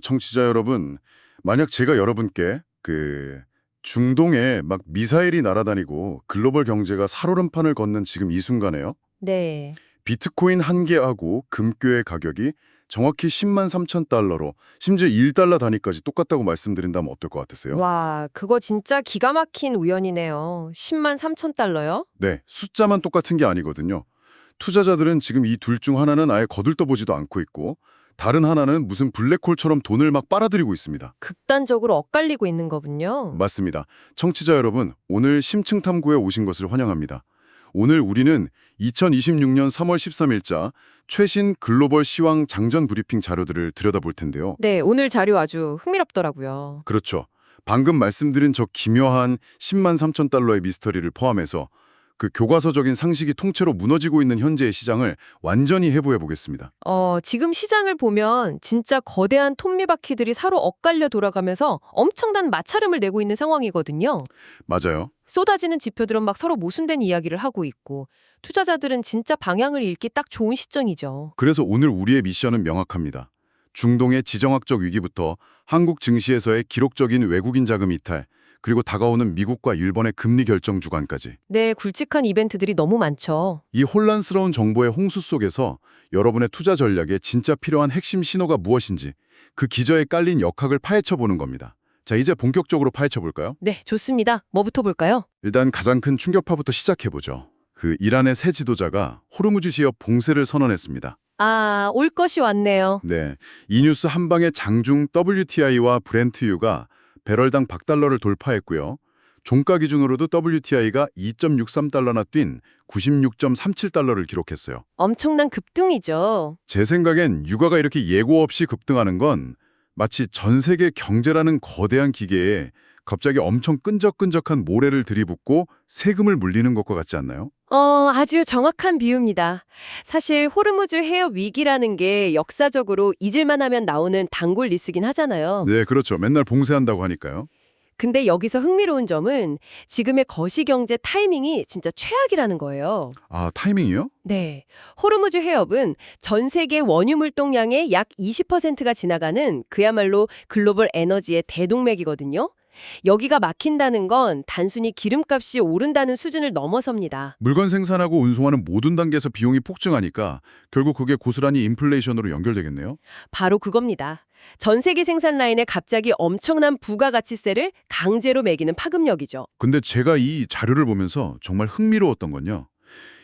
청취자 여러분, 만약 제가 여러분께 중동에 막 미사일이 날아다니고 글로벌 경제가 살얼음판을 걷는 지금 이 순간에요. 네. 비트코인 한 개하고 금괴의 가격이 정확히 10만 3천 달러로 심지어 1달러 단위까지 똑같다고 말씀드린다면 어떨 것 같으세요? 와, 그거 진짜 기가 막힌 우연이네요. 10만 3천 달러요? 네, 숫자만 똑같은 게 아니거든요. 투자자들은 지금 이 둘 중 하나는 아예 거들떠보지도 않고 있고 다른 하나는 무슨 블랙홀처럼 돈을 막 빨아들이고 있습니다. 극단적으로 엇갈리고 있는 거군요. 맞습니다. 청취자 여러분, 오늘 심층탐구에 오신 것을 환영합니다. 오늘 우리는 2026년 3월 13일자 최신 글로벌 시황 장전 브리핑 자료들을 들여다볼 텐데요. 네, 오늘 자료 아주 흥미롭더라고요. 그렇죠. 방금 말씀드린 저 기묘한 10만 3천 달러의 미스터리를 포함해서 그 교과서적인 상식이 통째로 무너지고 있는 현재의 시장을 완전히 해부해 보겠습니다. 지금 시장을 보면 진짜 거대한 톱니바퀴들이 서로 엇갈려 돌아가면서 엄청난 마찰음을 내고 있는 상황이거든요. 맞아요. 쏟아지는 지표들은 막 서로 모순된 이야기를 하고 있고 투자자들은 진짜 방향을 잃기 딱 좋은 시점이죠. 그래서 오늘 우리의 미션은 명확합니다. 중동의 지정학적 위기부터 한국 증시에서의 기록적인 외국인 자금 이탈, 그리고 다가오는 미국과 일본의 금리 결정 주간까지. 네, 굵직한 이벤트들이 너무 많죠. 이 혼란스러운 정보의 홍수 속에서 여러분의 투자 전략에 진짜 필요한 핵심 신호가 무엇인지 그 기저에 깔린 역학을 파헤쳐 보는 겁니다. 자, 이제 본격적으로 파헤쳐 볼까요? 네, 좋습니다. 뭐부터 볼까요? 일단 가장 큰 충격파부터 시작해 보죠. 이란의 새 지도자가 호르무즈 지역 봉쇄를 선언했습니다. 아, 올 것이 왔네요. 네, 이 뉴스 한 방에 장중 WTI와 브렌트유가 배럴당 $100를 돌파했고요. 종가 기준으로도 WTI가 2.63달러나 뛴 96.37달러를 기록했어요. 엄청난 급등이죠. 제 생각엔 유가가 이렇게 예고 없이 급등하는 건 마치 전 세계 경제라는 거대한 기계에 갑자기 엄청 끈적끈적한 모래를 들이붓고 세금을 물리는 것과 같지 않나요? 아주 정확한 비유입니다. 사실 호르무즈 해협 위기라는 게 역사적으로 잊을만 하면 나오는 단골 리스긴 하잖아요. 네, 그렇죠. 맨날 봉쇄한다고 하니까요. 근데 여기서 흥미로운 점은 지금의 거시경제 타이밍이 진짜 최악이라는 거예요. 아, 타이밍이요? 네. 호르무즈 해협은 전 세계 원유 물동량의 약 20%가 지나가는 그야말로 글로벌 에너지의 대동맥이거든요. 여기가 막힌다는 건 단순히 기름값이 오른다는 수준을 넘어섭니다. 물건 생산하고 운송하는 모든 단계에서 비용이 폭증하니까 결국 그게 고스란히 인플레이션으로 연결되겠네요. 바로 그겁니다. 전 세계 생산 라인에 갑자기 엄청난 부가가치세를 강제로 매기는 파급력이죠. 근데 제가 이 자료를 보면서 정말 흥미로웠던 건요.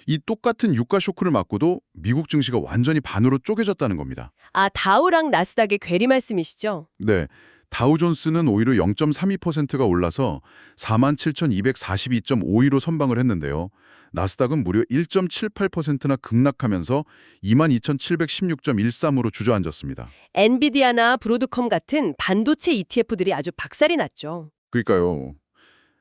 이 똑같은 유가 쇼크를 맞고도 미국 증시가 완전히 반으로 쪼개졌다는 겁니다. 아, 다우랑 나스닥의 괴리 말씀이시죠? 네, 다우존스는 오히려 0.32%가 올라서 47,242.52로 선방을 했는데요. 나스닥은 무려 1.78%나 급락하면서 22,716.13으로 주저앉았습니다. 엔비디아나 브로드컴 같은 반도체 ETF들이 아주 박살이 났죠. 그러니까요.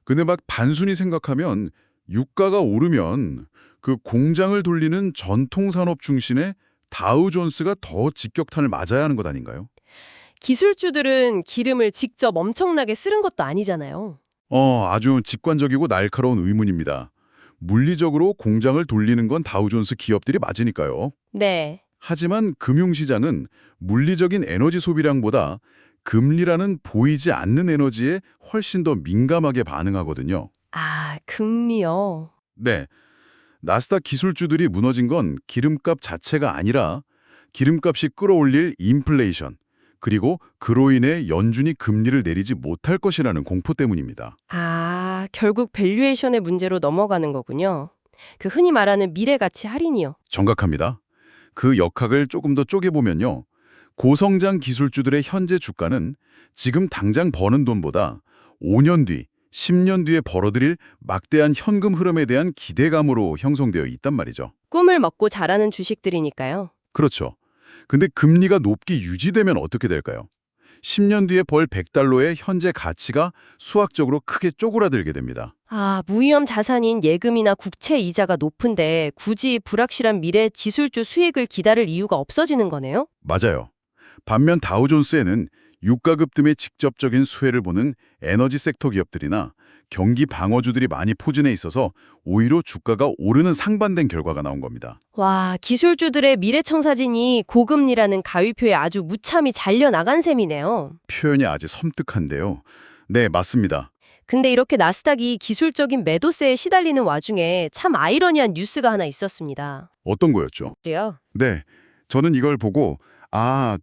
근데 막 단순히 생각하면 유가가 오르면 그 공장을 돌리는 전통산업 중심의 다우존스가 더 직격탄을 맞아야 하는 것 아닌가요? 기술주들은 기름을 직접 엄청나게 쓰는 것도 아니잖아요. 아주 직관적이고 날카로운 의문입니다. 물리적으로 공장을 돌리는 건 다우존스 기업들이 맞으니까요. 네. 하지만 금융시장은 물리적인 에너지 소비량보다 금리라는 보이지 않는 에너지에 훨씬 더 민감하게 반응하거든요. 아, 금리요. 네, 나스닥 기술주들이 무너진 건 기름값 자체가 아니라 기름값이 끌어올릴 인플레이션, 그리고 그로 인해 연준이 금리를 내리지 못할 것이라는 공포 때문입니다. 아, 결국 밸류에이션의 문제로 넘어가는 거군요. 그 흔히 말하는 미래가치 할인이요. 정확합니다. 그 역학을 조금 더 쪼개보면요. 고성장 기술주들의 현재 주가는 지금 당장 버는 돈보다 5년 뒤, 10년 뒤에 벌어들일 막대한 현금 흐름에 대한 기대감으로 형성되어 있단 말이죠. 꿈을 먹고 자라는 주식들이니까요. 그렇죠. 근데 금리가 높게 유지되면 어떻게 될까요? 10년 뒤에 벌 $100의 현재 가치가 수학적으로 크게 쪼그라들게 됩니다. 아, 무위험 자산인 예금이나 국채 이자가 높은데 굳이 불확실한 미래 지술주 수익을 기다릴 이유가 없어지는 거네요? 맞아요. 반면 다우존스에는 유가 급등의 직접적인 수혜를 보는 에너지 섹터 기업들이나 경기 방어주들이 많이 포진해 있어서 오히려 주가가 오르는 상반된 결과가 나온 겁니다. 와, 기술주들의 미래청사진이 고금리라는 가위표에 아주 무참히 잘려나간 셈이네요. 표현이 아주 섬뜩한데요. 네, 맞습니다. 근데 이렇게 나스닥이 기술적인 매도세에 시달리는 와중에 참 아이러니한 뉴스가 하나 있었습니다. 어떤 거였죠? 요 네, 저는 이걸 보고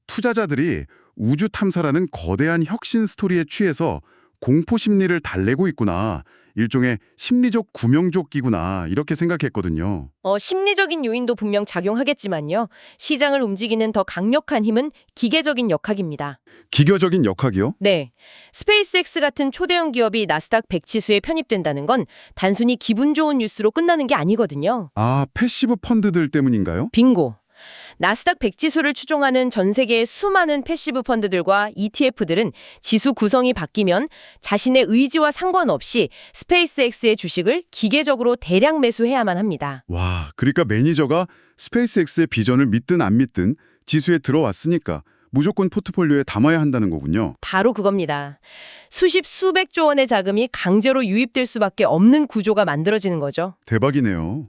투자자들이 우주 탐사라는 거대한 혁신 스토리에 취해서 공포 심리를 달래고 있구나. 일종의 심리적 구명조끼구나. 이렇게 생각했거든요. 심리적인 요인도 분명 작용하겠지만요. 시장을 움직이는 더 강력한 힘은 기계적인 역학입니다. 기교적인 역학이요? 네. 스페이스X 같은 초대형 기업이 나스닥 100 지수에 편입된다는 건 단순히 기분 좋은 뉴스로 끝나는 게 아니거든요. 패시브 펀드들 때문인가요? 빙고. 나스닥 100 지수를 추종하는 전 세계의 수많은 패시브 펀드들과 ETF들은 지수 구성이 바뀌면 자신의 의지와 상관없이 스페이스X의 주식을 기계적으로 대량 매수해야만 합니다. 와, 그러니까 매니저가 스페이스X의 비전을 믿든 안 믿든 지수에 들어왔으니까 무조건 포트폴리오에 담아야 한다는 거군요. 바로 그겁니다. 수십 수백조 원의 자금이 강제로 유입될 수밖에 없는 구조가 만들어지는 거죠. 대박이네요.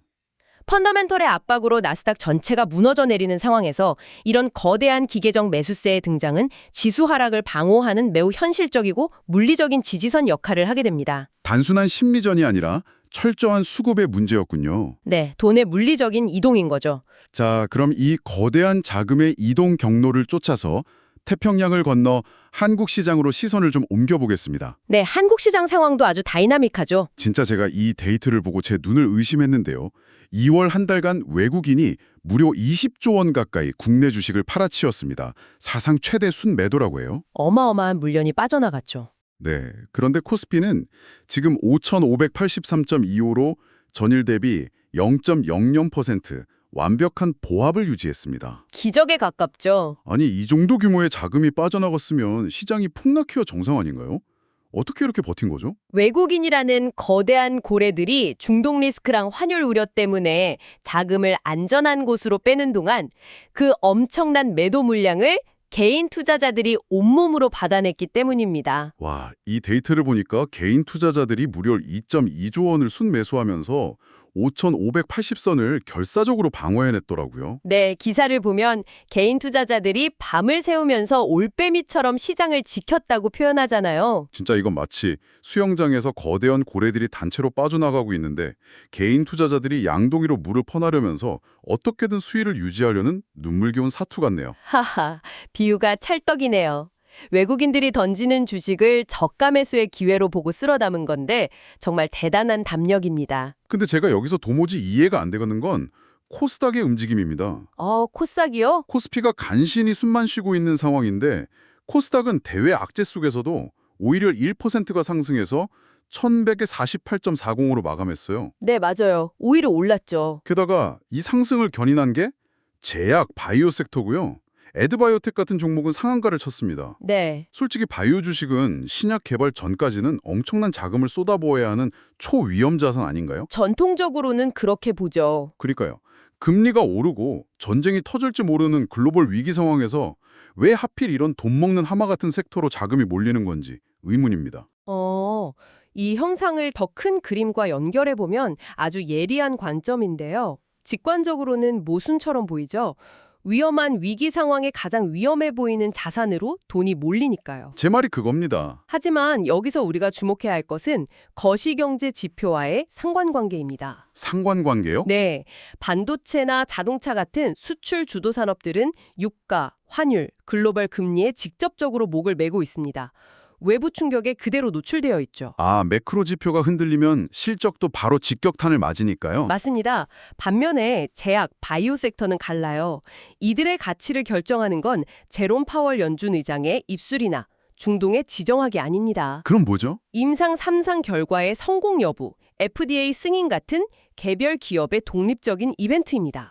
펀더멘털의 압박으로 나스닥 전체가 무너져 내리는 상황에서 이런 거대한 기계적 매수세의 등장은 지수 하락을 방어하는 매우 현실적이고 물리적인 지지선 역할을 하게 됩니다. 단순한 심리전이 아니라 철저한 수급의 문제였군요. 네, 돈의 물리적인 이동인 거죠. 자, 그럼 이 거대한 자금의 이동 경로를 쫓아서 태평양을 건너 한국 시장으로 시선을 좀 옮겨보겠습니다. 네, 한국 시장 상황도 아주 다이나믹하죠. 진짜 제가 이 데이터를 보고 제 눈을 의심했는데요. 2월 한 달간 외국인이 무려 20조 원 가까이 국내 주식을 팔아치웠습니다. 사상 최대 순매도라고 해요. 어마어마한 물량이 빠져나갔죠. 네, 그런데 코스피는 지금 5,583.25로 전일 대비 0.00% 완벽한 보합을 유지했습니다. 기적에 가깝죠. 아니, 이 정도 규모의 자금이 빠져나갔으면 시장이 폭락해야 정상 아닌가요? 어떻게 이렇게 버틴 거죠? 외국인이라는 거대한 고래들이 중동 리스크랑 환율 우려 때문에 자금을 안전한 곳으로 빼는 동안 그 엄청난 매도 물량을 개인 투자자들이 온몸으로 받아냈기 때문입니다. 와, 이 데이터를 보니까 개인 투자자들이 무려 2.2조 원을 순매수하면서 5,580선을 결사적으로 방어해냈더라고요. 네, 기사를 보면 개인 투자자들이 밤을 새우면서 올빼미처럼 시장을 지켰다고 표현하잖아요. 진짜 이건 마치 수영장에서 거대한 고래들이 단체로 빠져나가고 있는데 개인 투자자들이 양동이로 물을 퍼나르면서 어떻게든 수위를 유지하려는 눈물겨운 사투 같네요. 하하, 비유가 찰떡이네요. 외국인들이 던지는 주식을 저가 매수의 기회로 보고 쓸어 담은 건데 정말 대단한 담력입니다. 근데 제가 여기서 도무지 이해가 안 되는 건 코스닥의 움직임입니다. 코스닥이요? 코스피가 간신히 숨만 쉬고 있는 상황인데 코스닥은 대외 악재 속에서도 오히려 1%가 상승해서 1148.40으로 마감했어요. 네, 맞아요. 오히려 올랐죠. 게다가 이 상승을 견인한 게 제약, 바이오 섹터고요. 에드바이오텍 같은 종목은 상한가를 쳤습니다. 네. 솔직히 바이오 주식은 신약 개발 전까지는 엄청난 자금을 쏟아부어야 하는 초위험 자산 아닌가요? 전통적으로는 그렇게 보죠. 그러니까요. 금리가 오르고 전쟁이 터질지 모르는 글로벌 위기 상황에서 왜 하필 이런 돈 먹는 하마 같은 섹터로 자금이 몰리는 건지 의문입니다. 이 형상을 더 큰 그림과 연결해 보면 아주 예리한 관점인데요. 직관적으로는 모순처럼 보이죠. 위험한 위기 상황에 가장 위험해 보이는 자산으로 돈이 몰리니까요. 제 말이 그겁니다. 하지만 여기서 우리가 주목해야 할 것은 거시경제 지표와의 상관관계입니다. 상관관계요? 네, 반도체나 자동차 같은 수출 주도 산업들은 유가, 환율, 글로벌 금리에 직접적으로 목을 매고 있습니다. 외부 충격에 그대로 노출되어 있죠. 매크로 지표가 흔들리면 실적도 바로 직격탄을 맞으니까요. 맞습니다. 반면에 제약, 바이오 섹터는 갈라요. 이들의 가치를 결정하는 건 제롬 파월 연준 의장의 입술이나 중동의 지정학이 아닙니다. 그럼 뭐죠? 임상 3상 결과의 성공 여부, FDA 승인 같은 개별 기업의 독립적인 이벤트입니다.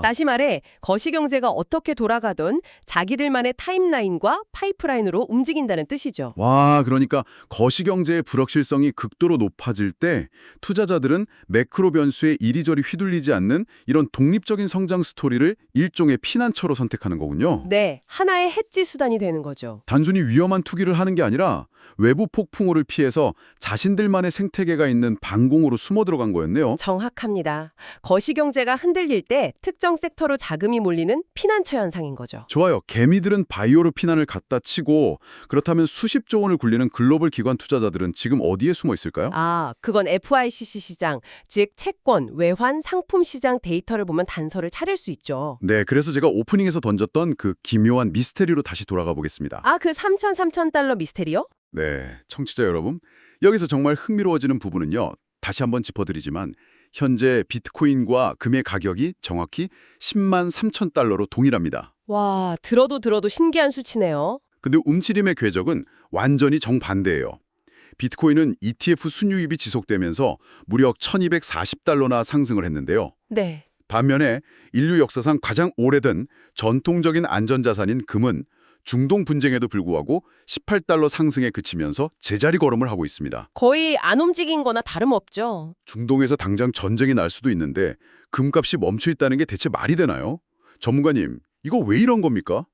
다시 말해 거시경제가 어떻게 돌아가던 자기들만의 타임라인과 파이프라인으로 움직인다는 뜻이죠. 와, 그러니까 거시경제의 불확실성이 극도로 높아질 때 투자자들은 매크로 변수에 이리저리 휘둘리지 않는 이런 독립적인 성장 스토리를 일종의 피난처로 선택하는 거군요. 네, 하나의 해지 수단이 되는 거죠. 단순히 위험한 투기를 하는 게 아니라 외부 폭풍우를 피해서 자신들만의 생태계가 있는 반공으로 숨어 들어간 거였네요. 정확합니다. 거시경제가 흔들릴 때 특정 섹터로 자금이 몰리는 피난처 현상인 거죠. 좋아요. 개미들은 바이오로 피난을 갖다 치고 그렇다면 수십조 원을 굴리는 글로벌 기관 투자자들은 지금 어디에 숨어 있을까요? 그건 FICC 시장, 즉 채권, 외환, 상품 시장 데이터를 보면 단서를 찾을 수 있죠. 네, 그래서 제가 오프닝에서 던졌던 그 기묘한 미스테리로 다시 돌아가 보겠습니다. 그 3,000 달러 미스테리요? 네, 청취자 여러분, 여기서 정말 흥미로워지는 부분은요. 다시 한번 짚어드리지만 현재 비트코인과 금의 가격이 정확히 10만 3천 달러로 동일합니다. 와, 들어도 신기한 수치네요. 근데 움츠림의 궤적은 완전히 정반대예요. 비트코인은 ETF 순유입이 지속되면서 무려 1240달러나 상승을 했는데요. 네. 반면에 인류 역사상 가장 오래된 전통적인 안전자산인 금은 중동 분쟁에도 불구하고 18달러 상승에 그치면서 제자리 걸음을 하고 있습니다. 거의 안 움직인 거나 다름없죠. 중동에서 당장 전쟁이 날 수도 있는데 금값이 멈춰 있다는 게 대체 말이 되나요? 전문가님, 이거 왜 이런 겁니까?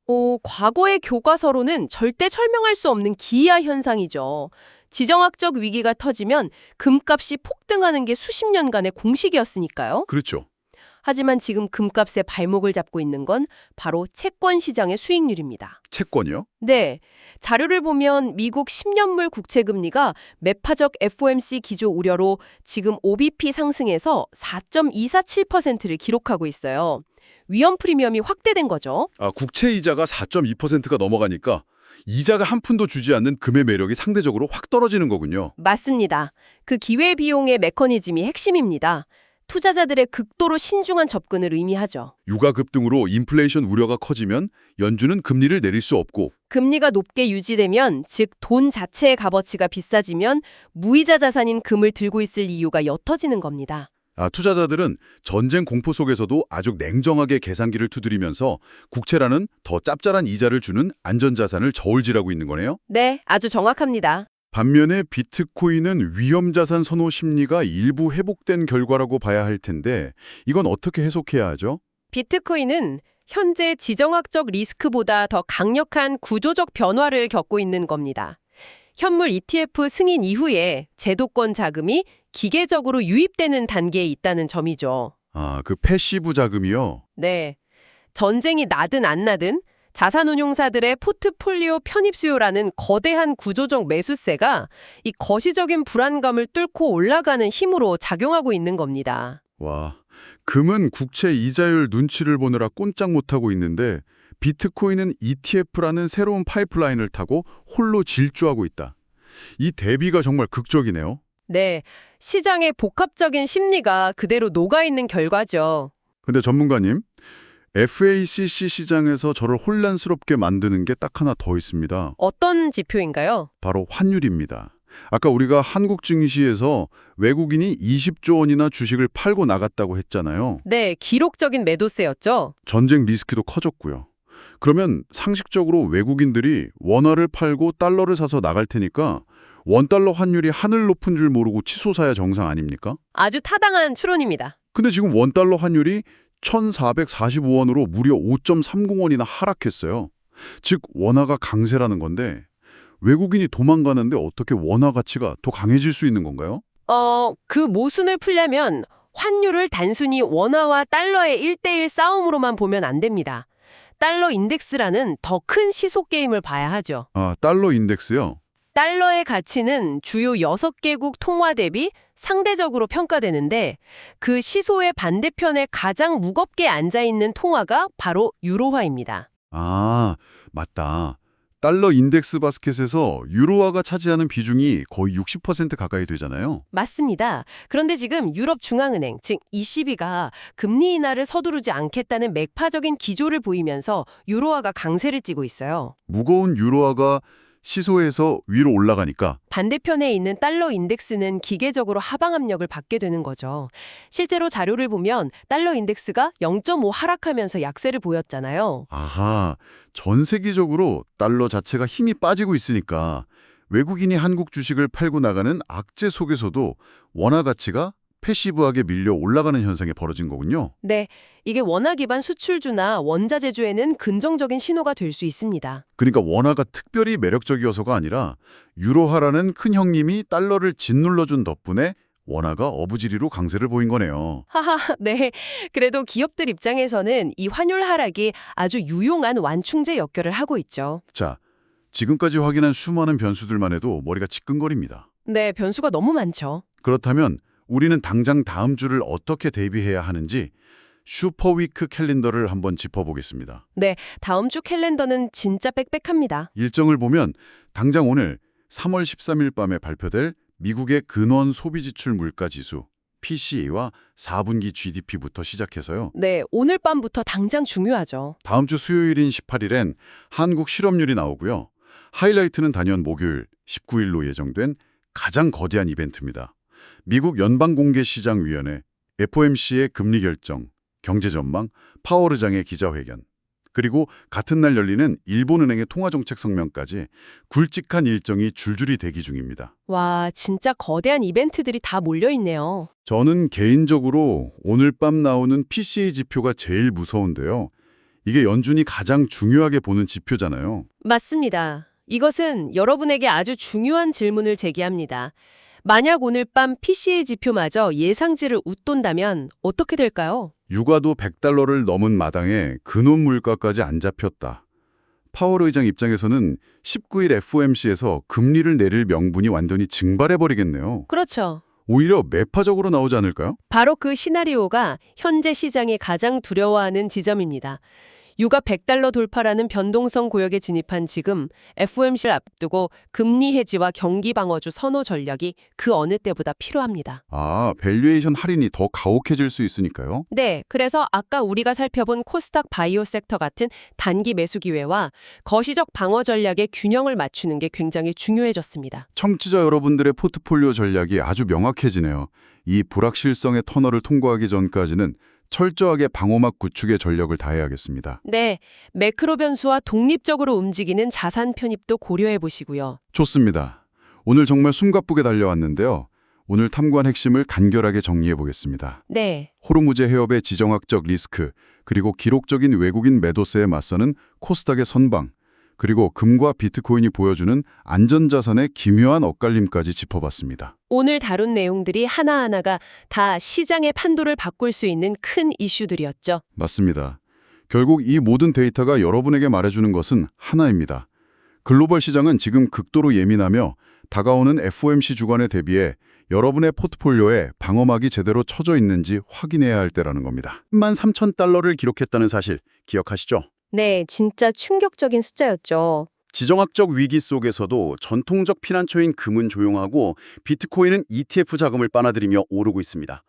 과거의 교과서로는 절대 설명할 수 없는 기이한 현상이죠. 지정학적 위기가 터지면 금값이 폭등하는 게 수십 년간의 공식이었으니까요. 그렇죠. 하지만 지금 금값의 발목을 잡고 있는 건 바로 채권 시장의 수익률입니다. 채권이요? 네. 자료를 보면 미국 10년물 국채 금리가 매파적 FOMC 기조 우려로 지금 OBP 상승해서 4.247%를 기록하고 있어요. 위험 프리미엄이 확대된 거죠. 국채 이자가 4.2%가 넘어가니까 이자가 한 푼도 주지 않는 금의 매력이 상대적으로 확 떨어지는 거군요. 맞습니다. 그 기회비용의 메커니즘이 핵심입니다. 투자자들의 극도로 신중한 접근을 의미하죠. 유가 급등으로 인플레이션 우려가 커지면 연준은 금리를 내릴 수 없고 금리가 높게 유지되면, 즉 돈 자체의 값어치가 비싸지면 무이자 자산인 금을 들고 있을 이유가 옅어지는 겁니다. 투자자들은 전쟁 공포 속에서도 아주 냉정하게 계산기를 두드리면서 국채라는 더 짭짤한 이자를 주는 안전자산을 저울질하고 있는 거네요. 네, 아주 정확합니다. 반면에 비트코인은 위험자산 선호 심리가 일부 회복된 결과라고 봐야 할 텐데 이건 어떻게 해석해야 하죠? 비트코인은 현재 지정학적 리스크보다 더 강력한 구조적 변화를 겪고 있는 겁니다. 현물 ETF 승인 이후에 제도권 자금이 기계적으로 유입되는 단계에 있다는 점이죠. 그 패시브 자금이요? 네. 전쟁이 나든 안 나든 자산운용사들의 포트폴리오 편입 수요라는 거대한 구조적 매수세가 이 거시적인 불안감을 뚫고 올라가는 힘으로 작용하고 있는 겁니다. 와, 금은 국채 이자율 눈치를 보느라 꼼짝 못하고 있는데 비트코인은 ETF라는 새로운 파이프라인을 타고 홀로 질주하고 있다. 이 대비가 정말 극적이네요. 네, 시장의 복합적인 심리가 그대로 녹아있는 결과죠. 근데 전문가님, FACC 시장에서 저를 혼란스럽게 만드는 게 딱 하나 더 있습니다. 어떤 지표인가요? 바로 환율입니다. 아까 우리가 한국 증시에서 외국인이 20조 원이나 주식을 팔고 나갔다고 했잖아요. 네, 기록적인 매도세였죠. 전쟁 리스크도 커졌고요. 그러면 상식적으로 외국인들이 원화를 팔고 달러를 사서 나갈 테니까 원달러 환율이 하늘 높은 줄 모르고 치솟아야 정상 아닙니까? 아주 타당한 추론입니다. 근데 지금 원달러 환율이 1,445원으로 무려 5.30원이나 하락했어요. 즉 원화가 강세라는 건데 외국인이 도망가는데 어떻게 원화 가치가 더 강해질 수 있는 건가요? 그 모순을 풀려면 환율을 단순히 원화와 달러의 1대1 싸움으로만 보면 안 됩니다. 달러 인덱스라는 더 큰 시속 게임을 봐야 하죠. 달러 인덱스요? 달러의 가치는 주요 6개국 통화 대비 상대적으로 평가되는데 그 시소의 반대편에 가장 무겁게 앉아있는 통화가 바로 유로화입니다. 맞다. 달러 인덱스 바스켓에서 유로화가 차지하는 비중이 거의 60% 가까이 되잖아요. 맞습니다. 그런데 지금 유럽중앙은행, 즉 ECB가 금리 인하를 서두르지 않겠다는 매파적인 기조를 보이면서 유로화가 강세를 띠고 있어요. 무거운 유로화가 시소에서 위로 올라가니까 반대편에 있는 달러 인덱스는 기계적으로 하방 압력을 받게 되는 거죠. 실제로 자료를 보면 달러 인덱스가 0.5 하락하면서 약세를 보였잖아요. 아하, 전 세계적으로 달러 자체가 힘이 빠지고 있으니까 외국인이 한국 주식을 팔고 나가는 악재 속에서도 원화 가치가 패시브하게 밀려 올라가는 현상이 벌어진 거군요. 네, 이게 원화 기반 수출주나 원자재주에는 긍정적인 신호가 될 수 있습니다. 그러니까 원화가 특별히 매력적이어서가 아니라 유로화라는 큰 형님이 달러를 짓눌러준 덕분에 원화가 어부지리로 강세를 보인 거네요. 하하, 네. 그래도 기업들 입장에서는 이 환율 하락이 아주 유용한 완충제 역할을 하고 있죠. 자, 지금까지 확인한 수많은 변수들만 해도 머리가 지끈거립니다. 네, 변수가 너무 많죠. 그렇다면 우리는 당장 다음 주를 어떻게 대비해야 하는지 슈퍼위크 캘린더를 한번 짚어보겠습니다. 네, 다음 주 캘린더는 진짜 빽빽합니다. 일정을 보면 당장 오늘 3월 13일 밤에 발표될 미국의 근원 소비지출 물가지수 PCE와 4분기 GDP부터 시작해서요. 네, 오늘 밤부터 당장 중요하죠. 다음 주 수요일인 18일엔 한국 실업률이 나오고요. 하이라이트는 단연 목요일 19일로 예정된 가장 거대한 이벤트입니다. 미국 연방공개시장위원회, FOMC의 금리 결정, 경제전망, 파월 의장의 기자회견, 그리고 같은 날 열리는 일본은행의 통화정책 성명까지 굵직한 일정이 줄줄이 대기 중입니다. 와, 진짜 거대한 이벤트들이 다 몰려있네요. 저는 개인적으로 오늘 밤 나오는 PCE 지표가 제일 무서운데요. 이게 연준이 가장 중요하게 보는 지표잖아요. 맞습니다. 이것은 여러분에게 아주 중요한 질문을 제기합니다. 만약 오늘 밤 PCE 지표마저 예상치를 웃돈다면 어떻게 될까요? 유가도 100달러를 넘은 마당에 근원 물가까지 안 잡혔다. 파월 의장 입장에서는 19일 FOMC에서 금리를 내릴 명분이 완전히 증발해버리겠네요. 그렇죠. 오히려 매파적으로 나오지 않을까요? 바로 그 시나리오가 현재 시장이 가장 두려워하는 지점입니다. 유가 100달러 돌파라는 변동성 구역에 진입한 지금 FOMC를 앞두고 금리 해지와 경기 방어주 선호 전략이 그 어느 때보다 필요합니다. 아, 밸류에이션 할인이 더 가혹해질 수 있으니까요. 네, 그래서 아까 우리가 살펴본 코스닥 바이오 섹터 같은 단기 매수 기회와 거시적 방어 전략의 균형을 맞추는 게 굉장히 중요해졌습니다. 청취자 여러분들의 포트폴리오 전략이 아주 명확해지네요. 이 불확실성의 터널을 통과하기 전까지는 철저하게 방어막 구축의 전력을 다해야겠습니다. 네, 매크로 변수와 독립적으로 움직이는 자산 편입도 고려해 보시고요. 좋습니다. 오늘 정말 숨가쁘게 달려왔는데요. 오늘 탐구한 핵심을 간결하게 정리해 보겠습니다. 네, 호르무즈 해협의 지정학적 리스크, 그리고 기록적인 외국인 매도세에 맞서는 코스닥의 선방, 그리고 금과 비트코인이 보여주는 안전자산의 기묘한 엇갈림까지 짚어봤습니다. 오늘 다룬 내용들이 하나하나가 다 시장의 판도를 바꿀 수 있는 큰 이슈들이었죠. 맞습니다. 결국 이 모든 데이터가 여러분에게 말해주는 것은 하나입니다. 글로벌 시장은 지금 극도로 예민하며 다가오는 FOMC 주간에 대비해 여러분의 포트폴리오에 방어막이 제대로 쳐져 있는지 확인해야 할 때라는 겁니다. 13,000달러를 기록했다는 사실 기억하시죠? 네, 진짜 충격적인 숫자였죠. 지정학적 위기 속에서도 전통적 피난처인 금은 조용하고 비트코인은 ETF 자금을 빨아들이며 오르고 있습니다.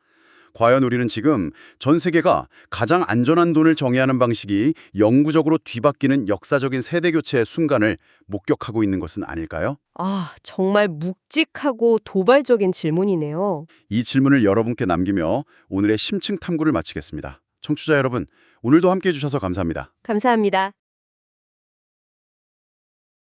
과연 우리는 지금 전 세계가 가장 안전한 돈을 정의하는 방식이 영구적으로 뒤바뀌는 역사적인 세대교체의 순간을 목격하고 있는 것은 아닐까요? 아, 정말 묵직하고 도발적인 질문이네요. 이 질문을 여러분께 남기며 오늘의 심층 탐구를 마치겠습니다. 청취자 여러분, 오늘도 함께해 주셔서 감사합니다. 감사합니다.